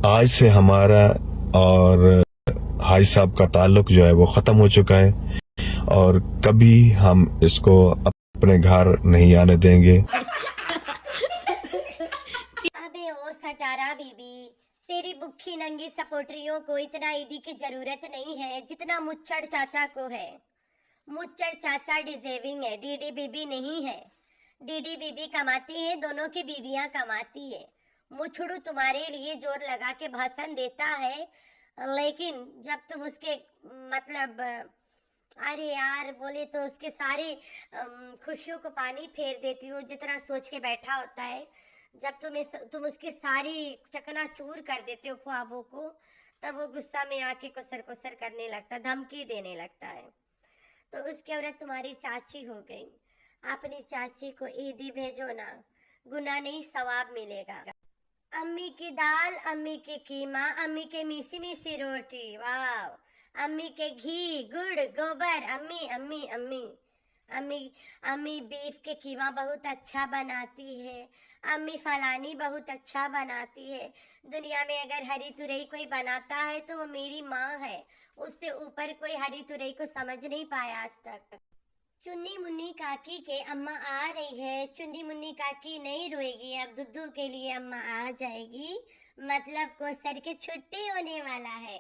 आज से हमारा और हाई साहब का ताल्लुक जो है वो खत्म हो चुका है और कभी हम इसको अपने घर नहीं आने देंगे। अबे ओ सटारा बीबी, तेरी बुक्खी नंगी सपोर्टरियों को इतना ईदी की जरूरत नहीं है जितना मुच्छड़ चाचा को है। मुच्छड़ चाचा डिजेविंग है, डीडी बीबी नहीं है। डीडी बीबी कमाती है, दोनों की बीवियां कमाती है। मुछड़ू तुम्हारे लिए जोर लगा के भाषण देता है, लेकिन जब तुम उसके मतलब अरे यार बोले तो उसके सारे खुशियों को पानी फेर देती हो जितना सोच के बैठा होता है। जब तुम उसकी सारी चकनाचूर कर देते हो ख्वाबों को, तब वो गुस्सा में आके कुसर कुसर करने लगता, धमकी देने लगता है। तो उसकी औरत तुम्हारी चाची हो गई। अपनी चाची को ईदी भेजो ना, गुनाह नहीं सवाब मिलेगा। अम्मी की दाल, अम्मी की कीमा, अम्मी के मीसी मीसी रोटी, वाह। अम्मी के घी गुड़ गोबर, अम्मी अम्मी अम्मी अम्मी अम्मी बीफ के कीमा बहुत अच्छा बनाती है। अम्मी फलानी बहुत अच्छा बनाती है। दुनिया में अगर हरी तुरई कोई बनाता है तो वो मेरी माँ है। उससे ऊपर कोई हरी तुरई को समझ नहीं पाया आज तक। चुन्नी मुन्नी काकी के अम्मा आ रही है। चुन्नी मुन्नी काकी नहीं रोएगी, अब दुद्धू के लिए अम्मा आ जाएगी। मतलब कोसर के छुट्टी होने वाला है।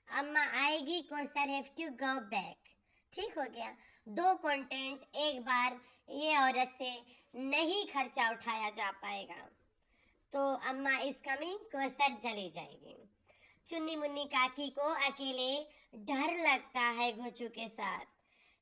अम्मा आएगी, Kausar have to go back. ठीक हो गया। 2 कंटेंट एक बार ये औरत से नहीं खर्चा उठाया जा पाएगा, तो अम्मा इस कमिंग, कोसर चली जाएगी। चुन्नी मुन्नी काकी को अकेले डर लगता है घोचू के साथ।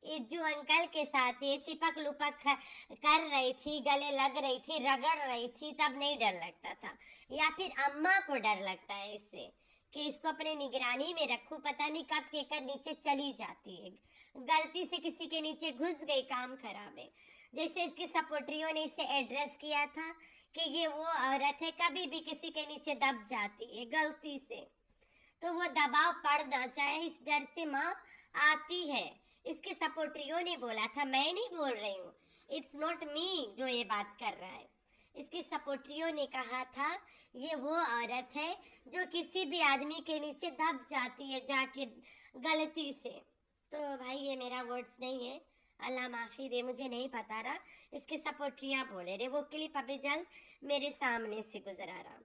इज्जू अंकल के साथ ये चिपक लुपक कर रही थी, गले लग रही थी, रगड़ रही थी, तब नहीं डर लगता था। या फिर अम्मा को डर लगता है इससे कि इसको अपने निगरानी में रखूं, पता नहीं कब केकर नीचे चली जाती है। गलती से किसी के नीचे घुस गई, काम खराब है। जैसे इसकी सपोर्टरियों ने इसे एड्रेस किया था कि ये वो औरत है कभी भी किसी के नीचे दब जाती है गलती से, तो वो दबाव पड़ ना जाए इस डर से माँ आती है। इसके सपोर्टरियों ने बोला था, मैं नहीं बोल रही हूँ, इट्स नॉट मी जो ये बात कर रहा है। इसके सपोर्टरियों ने कहा था ये वो औरत है जो किसी भी आदमी के नीचे दब जाती है जाके गलती से। तो भाई ये मेरा वर्ड्स नहीं है, अल्लाह माफ़ी दे, मुझे नहीं पता रहा। इसके सपोर्टरियाँ बोले रे, वो क्लिप अभी जल्द मेरे सामने से गुजरा रहा।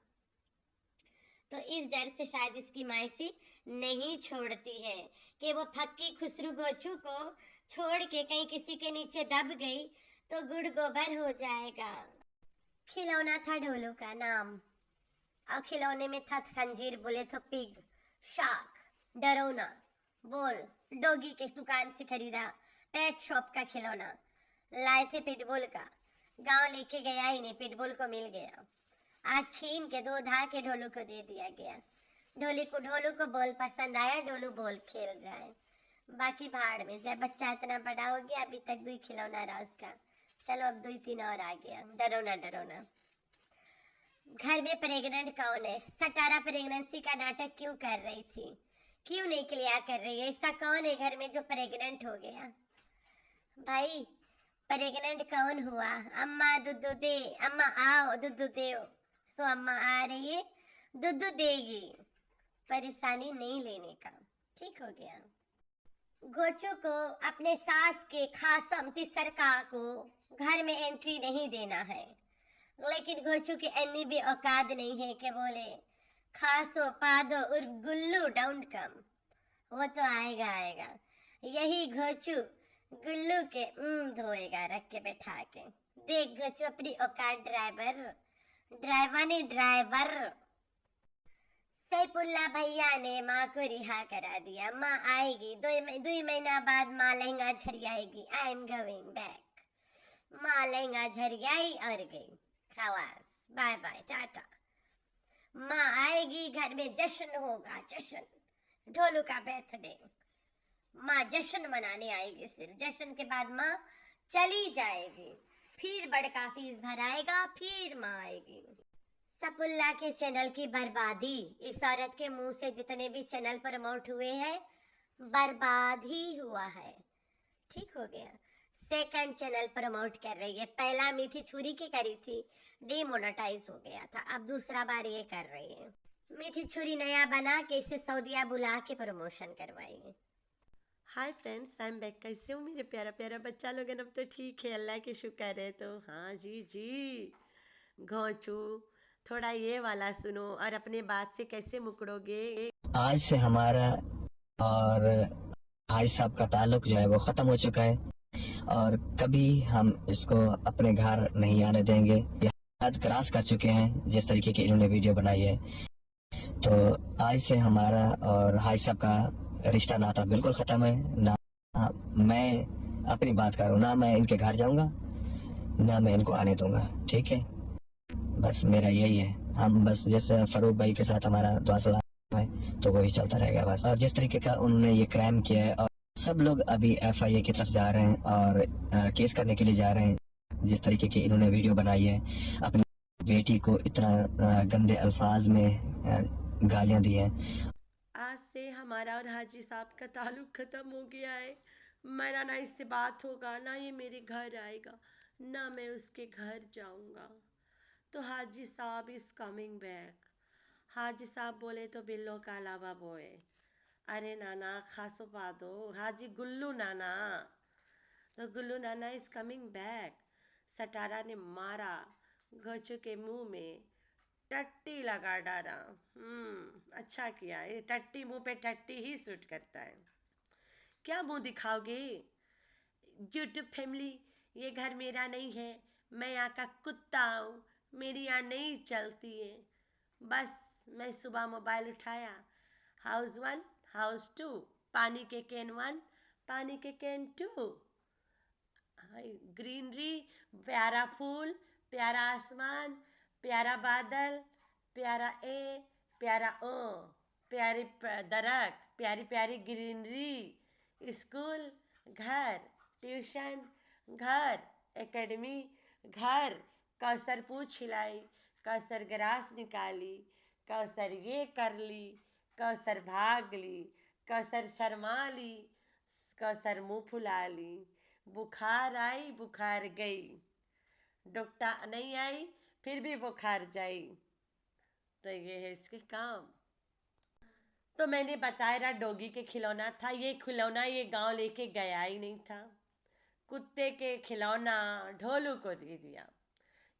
तो इस डर से शायद इसकी मायसी नहीं छोड़ती है कि वो फक्की खुसरू गोचू को छोड़ के कहीं किसी के नीचे दब गई तो गुड़ गोबर हो जाएगा। खिलौना था ढोलू का नाम, और खिलौने में था खंजीर, बोले तो पिग, शार्क, डरोना, बोल, डोगी के दुकान से खरीदा, पेट शॉप का खिलौना। लाए थे पिटबुल का, गांव लेके गया ही नहीं, पिटबुल को मिल गया। आज छीन के धो धा के ढोलू को दे दिया गया। ढोलू को बोल पसंद आया, ढोलू बोल खेल रहा है। बाकी भाड़ में, जब बच्चा इतना बड़ा हो गया, अभी तक 2 खिलौना रहा उसका, चलो अब 2-3 और आ गया। डरोना डरोना। घर में प्रेग्नेंट कौन है? सटारा प्रेगनेंसी का नाटक क्यों कर रही थी? क्यों नहीं क्लियर कर रही है? ऐसा कौन है घर में जो प्रेग्नेंट हो गया? भाई प्रेग्नेंट कौन हुआ? अम्मा दूध दे, अम्मा आओ दूध दे। तो अम्मा आ रही है, दूध देगी, परेशानी नहीं लेने का। ठीक हो गया। गोचू को अपने सास के खासम तिसरका को घर में एंट्री नहीं देना है, लेकिन गोचू की अन्नी भी औकात नहीं है कि बोले खासो पादो उर्फ गुल्लू डोंट कम। वो तो आएगा आएगा। यही घोचू गुल्लू के धोएगा रख के बैठा के। देख घोचू अपनी औकात, ड्राइवर ने ड्राइवर। सैफुल्ला भैया ने माँ को रिहा करा दिया। माँ आएगी 2 महीना बाद, माँ लहंगा झरियाएगी। I am going back. माँ लहंगा झरियाई और गई, खलास, बाय बाय टाटा। माँ आएगी, घर में जश्न होगा, जश्न, ढोलू का बर्थडे। माँ जश्न मनाने आएगी, सिर्फ जश्न के बाद माँ चली जाएगी, फिर बड़का फीस भराएगा, फिर माँ आएगी। सपुल्ला के चैनल की बर्बादी, इस औरत के मुंह से जितने भी चैनल प्रमोट हुए हैं बर्बाद ही हुआ है। ठीक हो गया। सेकंड चैनल प्रमोट कर रही है। पहला मीठी छुरी की करी थी, डिमोनेटाइज हो गया था, अब दूसरा बार ये कर रही है। मीठी छुरी नया बना के इसे सऊदिया बुला के प्रमोशन करवाएंगे। Hi friends, I am back. कैसे हो मेरे प्यारा प्यारा बच्चा लोग? अब तो ठीक है, अल्लाह के शुक्र है। तो हाँ जी घोंचू, थोड़ा ये वाला सुनो और अपने बात से कैसे मुकरोगे। आज से हमारा और भाई साहब का ताल्लुक जो है वो ख़त्म हो चुका है और कभी हम इसको अपने घर नहीं आने देंगे। ये हद क्रॉस कर चुके हैं जिस तरीके की इन्होंने वीडियो बनाई है। तो आज से हमारा और भाई साहब का रिश्ता नाता बिल्कुल ख़त्म है। ना मैं अपनी बात करूँ, ना मैं इनके घर जाऊँगा, ना मैं इनको आने दूंगा। ठीक है, बस मेरा यही है। हम बस जैसे फारूक भाई के साथ हमारा दुआ सलाम है तो वही चलता रहेगा बस। और जिस तरीके का उन्होंने ये क्राइम किया है और सब लोग अभी FIA की तरफ जा रहे हैं और केस करने के लिए जा रहे हैं। जिस तरीके की इन्होंने वीडियो बनाई है, अपनी बेटी को इतना गंदे अल्फाज में गालियां दी हैं। आज से हमारा और हाजी साहब का ताल्लुक ख़त्म हो गया है। मेरा ना इससे बात होगा, ना ये मेरे घर आएगा, ना मैं उसके घर जाऊंगा। तो हाजी साहब इज़ कमिंग बैक। हाजी साहब बोले तो बिल्लो का अलावा बोए। अरे नाना खासो पा दो, हाजी गुल्लू नाना। तो गुल्लू नाना इज़ कमिंग बैक। सटारा ने मारा, गचू के मुंह में टट्टी लगा डाला। अच्छा किया, ये टट्टी मुंह पे टट्टी ही सूट करता है। क्या मुंह दिखाओगे? यूट्यूब फैमिली, ये घर मेरा नहीं है, मैं यहाँ का कुत्ता हूँ, मेरी यहाँ नहीं चलती है। बस मैं सुबह मोबाइल उठाया, हाउस 1 हाउस 2, पानी के कैन 1 पानी के कैन 2, ग्रीनरी, प्यारा फूल, प्यारा आसमान, प्यारा बादल, प्यारा प्यारा प्यारे दरख्त, प्यारी प्यारी ग्रीनरी, स्कूल, घर, ट्यूशन, घर, एकेडमी, घर। कौसर पूछ हिलाई, कौसर ग्रास निकाली, कौसर ये कर ली, कौसर भाग ली, कौसर शर्मा ली, कौसर मुँह फुला ली। बुखार आई, बुखार गई, डॉक्टर नहीं आई, फिर भी बुखार जाई। तो ये है इसके काम। तो मैंने बताया रहा डॉगी के खिलौना था, ये खिलौना ये गांव लेके गया ही नहीं था। कुत्ते के खिलौना ढोलू को दे दिया।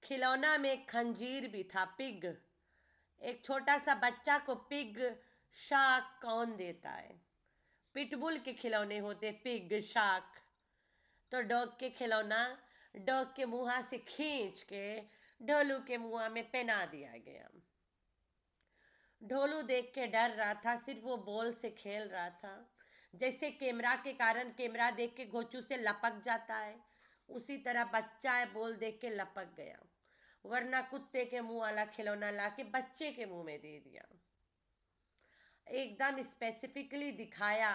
खिलौना में खंजीर भी था, पिग। एक छोटा सा बच्चा को पिग शाक कौन देता है? पिटबुल के खिलौने होते पिग शाक। तो डॉग के खिलौना डॉग के मुँह से खींच के ढोलू के मुँह में पहना दिया गया। ढोलू देख के डर रहा था, सिर्फ वो बॉल से खेल रहा था। जैसे कैमरा के कारण कैमरा देख के घोंचू से लपक जाता है, उसी तरह बच्चा है बॉल देख के लपक गया। वरना कुत्ते के मुंह वाला खिलौना ला के बच्चे के मुंह में दे दिया। एकदम स्पेसिफिकली दिखाया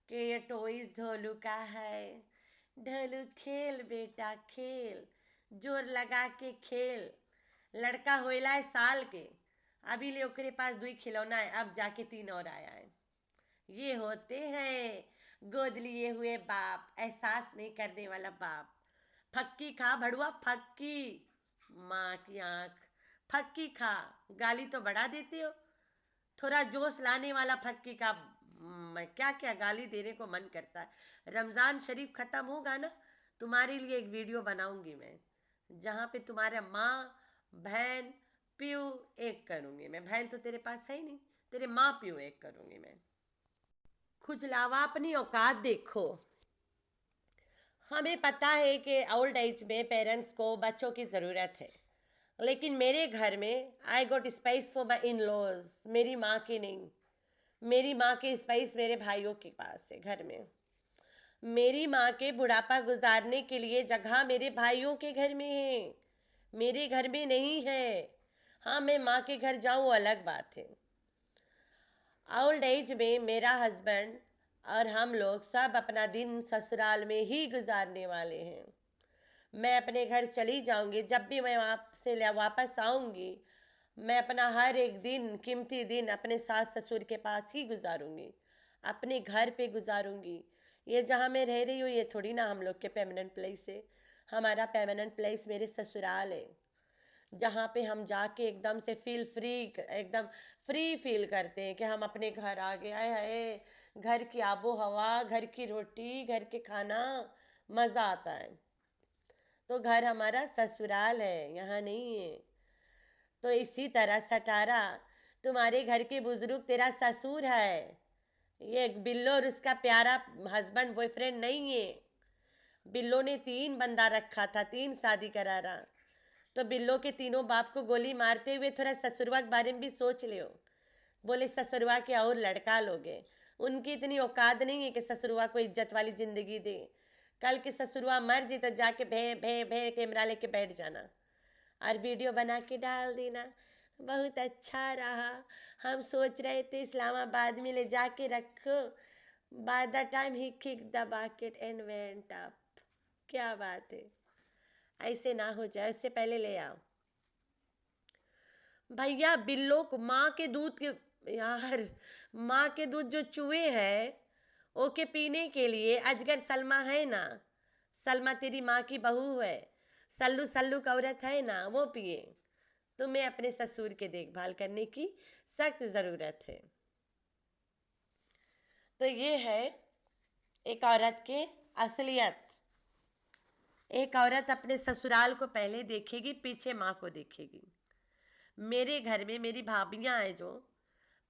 कि ये टॉयज ढोलू का है। ढोलू खेल बेटा खेल, जोर लगा के खेल। लड़का होइला है साल के, अभी ले ओकरे पास 2 खिलौना है, अब जाके 3 और आया है। ये होते हैं गोद लिए हुए बाप, एहसास नहीं करने वाला बाप। फक्की खा भड़ुआ, फक्की, माँ की आँख। फक्की खा, गाली तो बढ़ा देते हो। थोड़ा जोश लाने वाला फक्की का मैं क्या क्या गाली देने को मन करता है। रमज़ान शरीफ ख़त्म होगा ना, तुम्हारे लिए एक वीडियो बनाऊंगी मैं, जहाँ पे तुम्हारा माँ बहन प्यू एक करूँगी मैं। बहन तो तेरे पास है ही नहीं, तेरे माँ प्यू एक करूँगी मैं। खुजलावा, अपनी औकात देखो। हमें पता है कि ओल्ड एज में पेरेंट्स को बच्चों की ज़रूरत है, लेकिन मेरे घर में I got space for my in laws. मेरी माँ की नहीं, मेरी माँ की स्पेस मेरे भाइयों के पास है घर में। मेरी माँ के बुढ़ापा गुजारने के लिए जगह मेरे भाइयों के घर में है, मेरे घर में नहीं है। हाँ, मैं माँ के घर जाऊँ अलग बात है। ओल्ड एज में मेरा हस्बैंड और हम लोग सब अपना दिन ससुराल में ही गुजारने वाले हैं। मैं अपने घर चली जाऊंगी, जब भी मैं वहाँ से वापस आऊँगी, मैं अपना हर एक दिन कीमती दिन अपने सास ससुर के पास ही गुजारूंगी, अपने घर पे गुजारूंगी। ये जहाँ मैं रह रही हूँ ये थोड़ी ना हम लोग के परमानेंट प्लेस है। हमारा परमानेंट प्लेस मेरे ससुराल है। जहाँ पे हम जाके एकदम से एकदम फ्री फील करते हैं कि हम अपने घर आ गए। आए हाय, घर की आबो हवा, घर की रोटी, घर के खाना, मज़ा आता है। तो घर हमारा ससुराल है, यहाँ नहीं है। तो इसी तरह सटारा, तुम्हारे घर के बुजुर्ग तेरा ससुर है। ये बिल्लो और उसका प्यारा हस्बैंड बॉयफ्रेंड नहीं है। बिल्लो ने 3 बंदा रखा था, 3 शादी करा रहा। तो बिल्लो के तीनों बाप को गोली मारते हुए थोड़ा ससुरवा के बारे में भी सोच लियो। बोले ससुरवा के और लड़का लोगे, उनकी इतनी औकात नहीं है कि ससुरवा को इज्जत वाली जिंदगी दे। कल के ससुरवा मर जी तो जाके भे भे भे कैमरा लेके बैठ जाना और वीडियो बना के डाल देना, बहुत अच्छा रहा, हम सोच रहे थे इस्लामाबाद में ले जाके रखो, by the time he kick the bucket and went up. क्या बात है, ऐसे ना हो जाए, इससे पहले ले आओ भैया। बिल्लो को माँ के दूध के, यार माँ के दूध जो चूहे है ओके पीने के लिए अजगर सलमा है ना, सलमा तेरी माँ की बहू है, सल्लू सल्लू का औरत है ना, वो पिए। तुम्हें अपने ससुर के देखभाल करने की सख्त ज़रूरत है। तो ये है एक औरत के असलियत। एक औरत अपने ससुराल को पहले देखेगी, पीछे माँ को देखेगी। मेरे घर में मेरी भाभियाँ हैं जो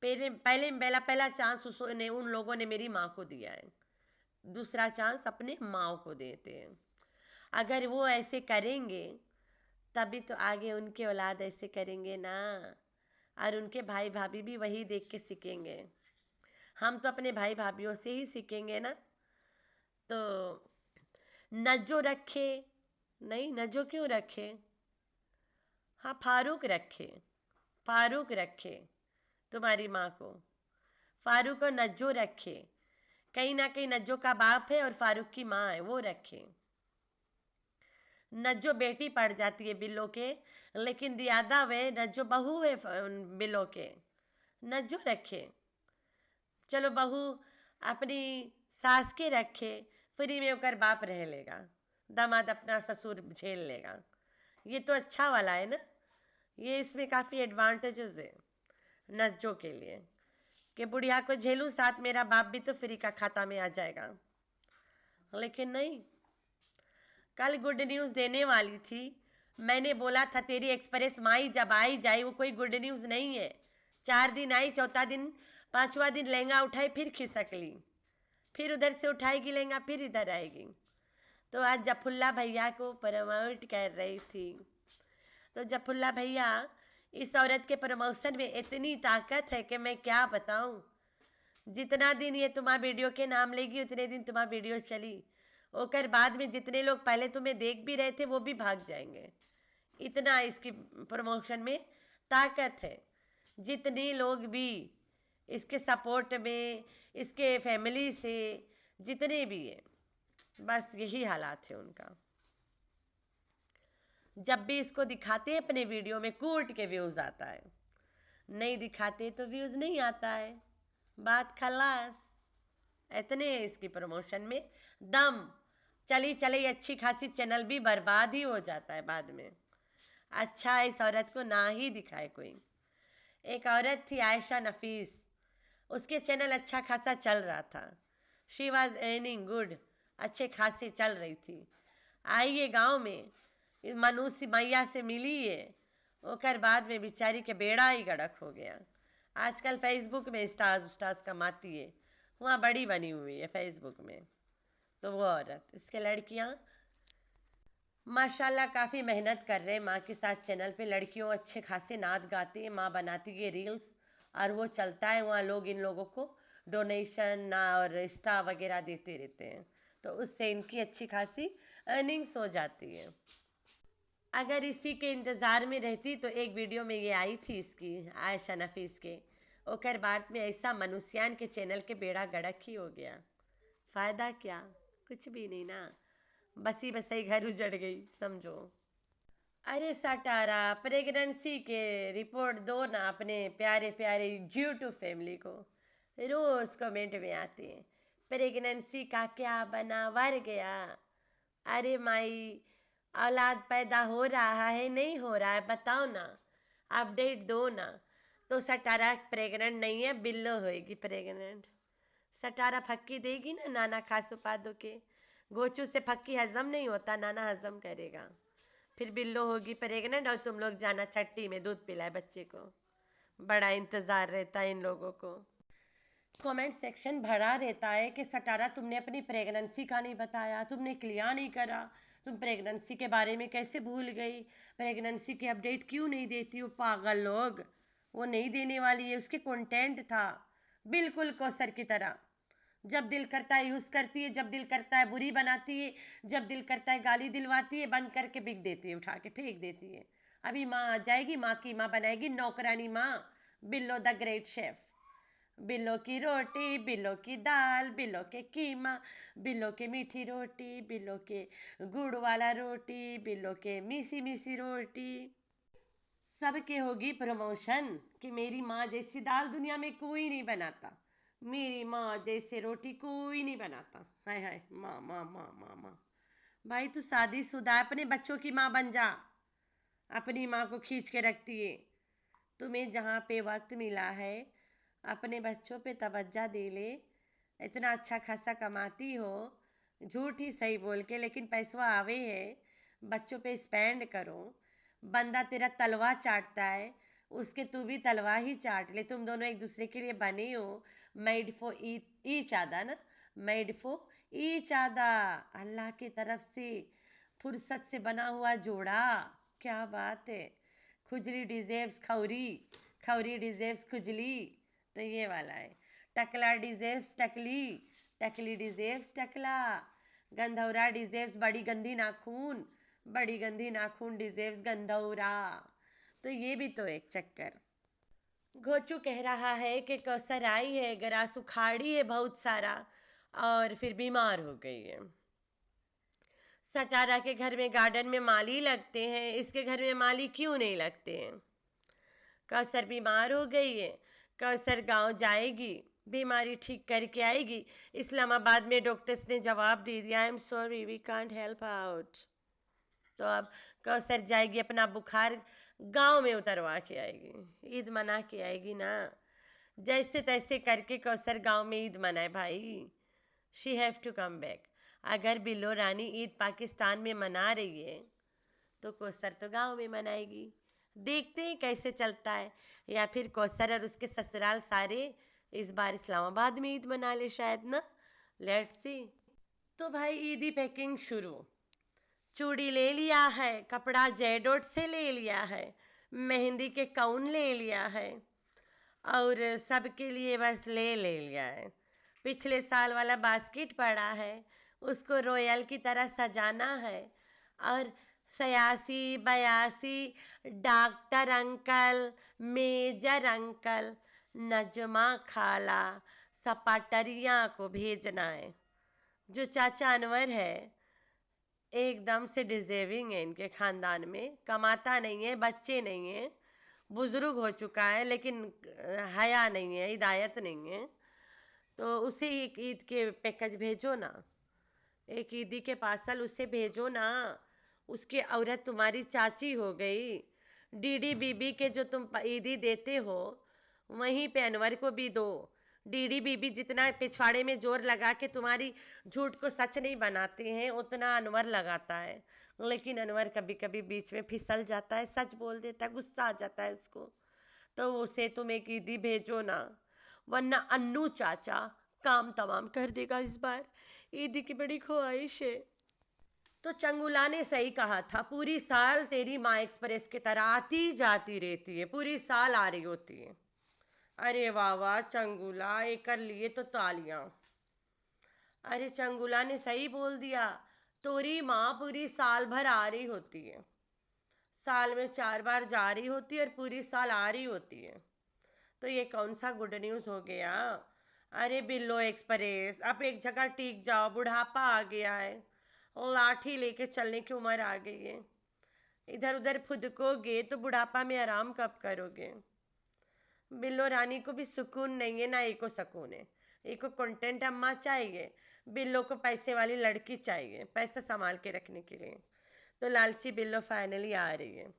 पहला चांस उन लोगों ने मेरी माँ को दिया है, दूसरा चांस अपने माँ को देते हैं। अगर वो ऐसे करेंगे तभी तो आगे उनके औलाद ऐसे करेंगे ना, और उनके भाई भाभी भी वही देख के सीखेंगे। हम तो अपने भाई भाभीयों से ही सीखेंगे ना। तो नज्जो रखे नहीं, नज्जो क्यों रखे, हाँ फारूक रखे तुम्हारी माँ को, फारूक और नज्जो रखे, कहीं ना कहीं नज्जो का बाप है और फारूक की माँ है, वो रखे। नज्जो बेटी पड़ जाती है बिल्लो के, लेकिन दियादा वे नज्जो बहू है बिल्लो के, नज्जो रखे। चलो बहू अपनी सास के रखे, फ्री में होकर बाप रह लेगा, दामाद अपना ससुर झेल लेगा। ये तो अच्छा वाला है ना, ये इसमें काफ़ी एडवांटेजेस है नज्जो के लिए कि बुढ़िया को झेलूँ, साथ मेरा बाप भी तो फ्री का खाता में आ जाएगा। लेकिन नहीं, कल गुड न्यूज़ देने वाली थी, मैंने बोला था तेरी एक्सप्रेस माई जब आई जाए, वो कोई गुड न्यूज़ नहीं है। 4 दिन आई, चौथा दिन 5वां दिन लहंगा उठाई, फिर खिसक ली, फिर उधर से उठाएगी लहंगा, फिर इधर आएगी। तो आज जफुल्ला भैया को प्रमोट कर रही थी। तो जफुल्ला भैया, इस औरत के प्रमोशन में इतनी ताकत है कि मैं क्या बताऊं। जितना दिन ये तुम्हारा वीडियो के नाम लेगी उतने दिन तुम्हारा वीडियो चली, ओकर बाद में जितने लोग पहले तुम्हें देख भी रहे थे वो भी भाग जाएंगे। इतना इसकी प्रमोशन में ताकत है। जितने लोग भी इसके सपोर्ट में, इसके फैमिली से जितने भी हैं, बस यही हालात है उनका। जब भी इसको दिखाते हैं अपने वीडियो में कोर्ट के व्यूज़ आता है, नहीं दिखाते तो व्यूज़ नहीं आता है, बात खलास। इतने इसकी प्रमोशन में दम, चली चले अच्छी खासी चैनल भी बर्बाद ही हो जाता है बाद में। अच्छा है इस औरत को ना ही दिखाए कोई। एक औरत थी आयशा नफीस, उसके चैनल अच्छा खासा चल रहा था, शी वॉज अर्निंग गुड, अच्छे खासे चल रही थी। आई ये गाँव में, मनुष्य मैया से मिली है, ओकर बाद में बेचारी के बेड़ा ही गड़क हो गया। आजकल फेसबुक में स्टार्स कमाती है, वहाँ बड़ी बनी हुई है फेसबुक में। तो वो औरत, इसके लड़कियाँ माशाल्लाह काफ़ी मेहनत कर रहे हैं माँ के साथ चैनल पे। लड़कियों अच्छे खासे नाच गाती है, माँ बनाती है रील्स और वो चलता है, वहाँ लोग इन लोगों को डोनेशन ना और स्टार वगैरह देते रहते हैं, तो उससे इनकी अच्छी खासी अर्निंग्स हो जाती है। अगर इसी के इंतज़ार में रहती तो एक वीडियो में ये आई थी इसकी आयशा नफीस के, ओकर बाद में ऐसा मनुष्यान के चैनल के बेड़ा गड़क ही हो गया। फ़ायदा क्या, कुछ भी नहीं ना, बसी बसई घर उजड़ गई समझो। अरे सटारा, प्रेगनेंसी के रिपोर्ट दो ना अपने प्यारे प्यारे यूट्यूब फैमिली को। रोज़ कमेंट में आते हैं प्रेगनेंसी का क्या बना, वर गया। अरे माई, औलाद पैदा हो रहा है नहीं हो रहा है, बताओ ना, अपडेट दो ना। तो सटारा प्रेग्नेंट नहीं है, बिल्लो होएगी प्रेग्नेंट। सटारा फक्की देगी ना नाना खासू पादो के। गोचू से फक्की हजम नहीं होता, नाना हजम करेगा। फिर बिल्लो होगी प्रेग्नेंट और तुम लोग जाना छट्टी में दूध पिलाए बच्चे को। बड़ा इंतज़ार रहता है इन लोगों को। कमेंट सेक्शन भरा रहता है कि सटारा तुमने अपनी प्रेगनेंसी का नहीं बताया, तुमने क्लियर नहीं करा, तुम प्रेगनेंसी के बारे में कैसे भूल गई, प्रेगनेंसी की अपडेट क्यों नहीं देती हो पागल लोग। वो नहीं देने वाली है, उसके कंटेंट था बिल्कुल कौसर की तरह। जब दिल करता है यूज़ करती है, जब दिल करता है बुरी बनाती है, जब दिल करता है गाली दिलवाती है, बंद करके बिक देती है, उठा के फेंक देती है। अभी माँ आ जाएगी, माँ की माँ बनाएगी, नौकरानी माँ, बिल्लो द ग्रेट शेफ। बिल्लो की रोटी, बिल्लो की दाल, बिल्लो के कीमा, बिल्लो के मीठी रोटी, बिल्लो के गुड़ वाला रोटी, बिल्लो के मीसी मीसी रोटी। सबके होगी प्रमोशन कि मेरी माँ जैसी दाल दुनिया में कोई नहीं बनाता, मेरी माँ जैसे रोटी कोई नहीं बनाता। हाय हाय, माँ माँ माँ माँ माँ। भाई तू शादीशुदा है, अपने बच्चों की माँ बन जा। अपनी माँ को खींच के रखती है। तुम्हें जहाँ पे वक्त मिला है अपने बच्चों पे तवज्जो दे ले। इतना अच्छा खासा कमाती हो, झूठ ही सही बोल के, लेकिन पैसा आवे है, बच्चों पे स्पेंड करो। बंदा तेरा तलवा चाटता है, उसके तू भी तलवा ही चाट ले। तुम दोनों एक दूसरे के लिए बने हो, मेड फॉर ईच अदर ना, मेड फॉर ईच अदर, अल्लाह की तरफ से फुर्सत से बना हुआ जोड़ा। क्या बात है। खुजली डिजेव्स खौरी, खौरी डिजेव्स खुजली, तो ये वाला है। टकला डिजेव्स टकली, टकली डिजेव्स टकला। गंधौरा डिजेव्स बड़ी गंदी नाखून, बड़ी गंदी नाखून डिजेव्स गंधौरा। तो ये भी तो एक चक्कर। घोचू कह रहा है कि कौसर आई है, ग्रास उखाड़ी है बहुत सारा और फिर बीमार हो गई है। सटारा के घर में गार्डन में माली लगते हैं, इसके घर में माली क्यों नहीं लगते हैं। कौसर बीमार हो गई है, कौसर गांव जाएगी, बीमारी ठीक करके आएगी। इस्लामाबाद में डॉक्टर्स ने जवाब दे दिया, I am sorry we can't help out. तो अब कौसर जाएगी, अपना बुखार गांव में उतरवा के आएगी, ईद मना के आएगी ना। जैसे तैसे करके कौसर गांव में ईद मनाए भाई। She have to come back. अगर बिल्लो रानी ईद पाकिस्तान में मना रही है तो कौसर तो गांव में मनाएगी। देखते हैं कैसे चलता है, या फिर कौसर और उसके ससुराल सारे इस बार इस्लामाबाद में ईद मना ले शायद ना, लेट्स सी। तो भाई ईदी पैकिंग शुरू। चूड़ी ले लिया है, कपड़ा जयडोट से ले लिया है, मेहंदी के काउन ले लिया है और सबके लिए बस ले लिया है। पिछले साल वाला बास्केट पड़ा है, उसको रॉयल की तरह सजाना है। और 86 82 doctor uncle, major uncle, Najma खाला, सपाटरिया को भेजना है। जो चाचा अनवर है एकदम से डिजर्विंग है, इनके ख़ानदान में कमाता नहीं है, बच्चे नहीं हैं, बुज़ुर्ग हो चुका है लेकिन हया नहीं है, हिदायत नहीं है। तो उसे एक ईद के पैकेज भेजो ना, एक ईदी के पार्सल उसे भेजो ना। उसकी औरत तुम्हारी चाची हो गई। डीडी बीबी के जो तुम ईदी देते हो वहीं पे अनवर को भी दो। डीडी बीबी जितना पिछवाड़े में जोर लगा के तुम्हारी झूठ को सच नहीं बनाते हैं उतना अनवर लगाता है, लेकिन अनवर कभी कभी बीच में फिसल जाता है, सच बोल देता है, गुस्सा आ जाता है उसको। तो उसे तुम एक ईदी भेजो ना, वरना अन्नू चाचा काम तमाम कर देगा इस बार। ईदी की बड़ी ख्वाहिश है। तो चंगुला ने सही कहा था, पूरी साल तेरी माँ एक्सप्रेस की तरह आती जाती रहती है, पूरी साल आ रही होती है। अरे वाह वाह चंगुला, एक कर लिए तो तालियां। अरे चंगुला ने सही बोल दिया, तोरी माँ पूरी साल भर आ रही होती है, साल में 4 बार जा रही होती है और पूरी साल आ रही होती है। तो ये कौन सा गुड न्यूज़ हो गया। अरे बिल्लो एक्सप्रेस, अब एक जगह टिक जाओ, बुढ़ापा आ गया है, लाठी लेके चलने की उम्र आ गई है। इधर उधर फुदकोगे तो बुढ़ापा में आराम कब करोगे। बिल्लो रानी को भी सुकून नहीं है, ना एको सुकून है। एको कंटेंट अम्मा चाहिए, बिल्लो को पैसे वाली लड़की चाहिए, पैसा संभाल के रखने के लिए। तो लालची बिल्लो फाइनली आ रही है।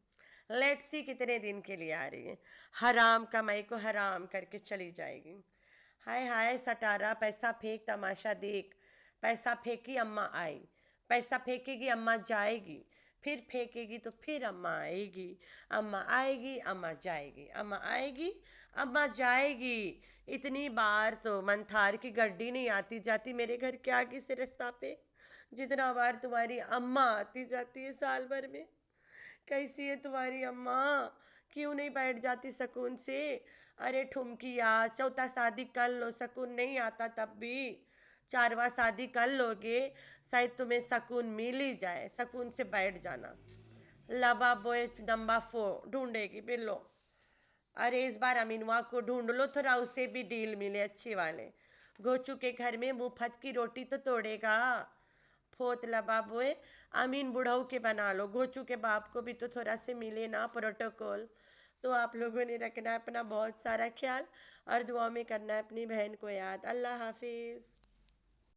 लेट्स सी कितने दिन के लिए आ रही है। हराम कमाई को हराम करके चली जाएगी। हाय हाय सटारा, पैसा फेंक तमाशा देख। पैसा फेंकी अम्मा आई, पैसा फेंकेगी अम्मा जाएगी, फिर फेंकेगी तो फिर अम्मा आएगी, अम्मा आएगी अम्मा जाएगी, अम्मा आएगी अम्मा जाएगी। इतनी बार तो मंथार की गड्डी नहीं आती जाती मेरे घर के आगे से रास्ता पे, जितना बार तुम्हारी अम्मा आती जाती है साल भर में। कैसी है तुम्हारी अम्मा, क्यों नहीं बैठ जाती सुकून से? अरे ठुमकिया, चौथा शादी कर लो, सुकून नहीं आता तब भी। चारवा शादी कर लोगे, शायद तुम्हें सुकून मिल ही जाए, सुकून से बैठ जाना। लबा बोए नंबा फो ढूंढेगी बिल्लो। अरे इस बार अमीनवा को ढूंढ लो, थोड़ा उससे भी डील मिले अच्छे वाले। गोचू के घर में मुफ्त की रोटी तो तोड़ेगा। फोत लबा बोए अमीन बुढ़ऊ के बना लो, गोचू के बाप को भी तो थोड़ा से मिले ना प्रोटोकॉल। तो आप लोगों ने रखना है अपना बहुत सारा ख्याल और दुआ में करना है अपनी बहन को याद। अल्लाह हाफिज़।